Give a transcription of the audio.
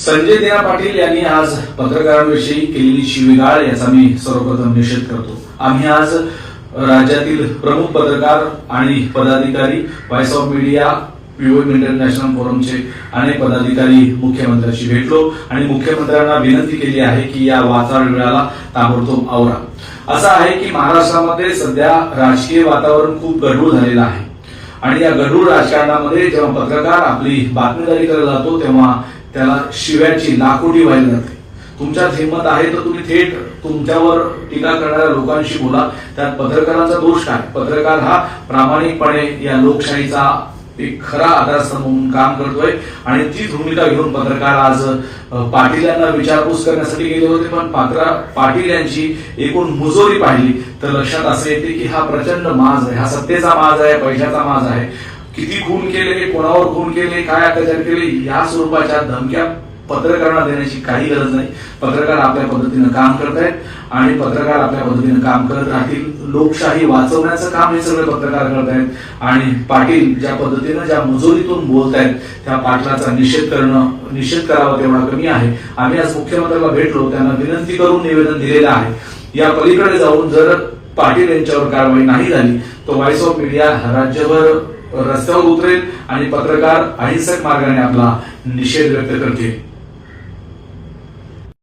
संजय देना पाटील यांनी आज पत्रकारांविषयी केलेली शिवीगाळ याचा मी सर्वप्रथम निषेध करतो। आम्ही आज राज्यातील प्रमुख पत्रकार आणि पदाधिकारी, voice of media, POM international फोरमचे अनेक पदाधिकारी मुख्यमंत्र्यांशी भेटलो आणि मुख्यमंत्र्यांना विनंती केली आहे की या वातावरण वेळाला ताबडतोब आवरा। असं आहे की महाराष्ट्रामध्ये सध्या राजकीय वातावरण खूप गढूळ झालेलं आहे आणि या गढूळ राजकारणामध्ये जेव्हा पत्रकार आपली बातमीदारी करायला जातो तेव्हा त्याला शिव्याची लाखोटी व्हायला लागते। तुमच्यात हिंमत आहे तर तुम्ही थेट तुमच्यावर टीका करणाऱ्या लोकांशी बोला। त्यात पत्रकारांचा दोष काय? पत्रकार हा प्रामाणिकपणे या लोकशाहीचा एक खरा आधारस्तंभ म्हणून काम करतोय आणि ती भूमिका घेऊन पत्रकार आज पाटील यांना विचारपूस करण्यासाठी गेले होते। पण पाटील यांची एकूण मुजोरी पाहिली तर लक्षात असं येते की हा प्रचंड माज आहे, हा सत्तेचा माज आहे, पैशाचा माज आहे। किती खून केले, कोणावर खून केले, काय अत्याचार केले या स्वरूपाच्या धमक्या पत्रकारांना देण्याची काही गरज नाही। पत्रकार आपल्या पद्धतीने काम करतायत आणि पत्रकार आपल्या पद्धतीने काम करत राहतील। लोकशाही वाचवण्याचं काम हे सगळे पत्रकार करतायत आणि पाटील ज्या पद्धतीने ज्या मुजोरीतून बोलतायत त्या पाटलाचा निषेध करावा तेवढा कमी आहे। आम्ही आज मुख्यमंत्र्याला भेटलो, त्यांना विनंती करून निवेदन दिलेलं आहे। या पलीकडे जाऊन जर पाटील यांच्यावर कारवाई नाही झाली तर व्हॉइस ऑफ मीडिया राज्यभर रस्त्यावर उतरेल आणि पत्रकार अहिंसक मार्गाने आपला निषेध व्यक्त करतील।